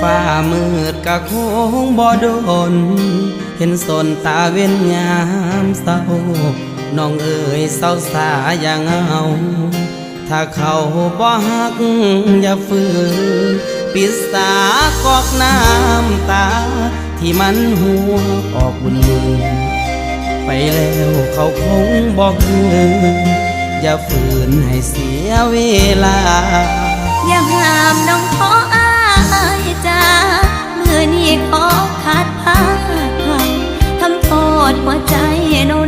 ฟ้ามืดกะคงบ่โดนเห็นสนตาเว้นยามเศร้าน้องเอ๋ยเศร้าสาอย่างเอาถ้าเขาบ่ฮักอย่าฝืนปิดสากอกน้ำตาที่มันหัวออกบุญไปแล้วเขาคงบอกคืนอย่าฝืนให้เสียเวลาอย่าห้ามน้องขออายจ้าเมื่อนี้ขอขาดพาเขาทำโทษหัวใจน้อง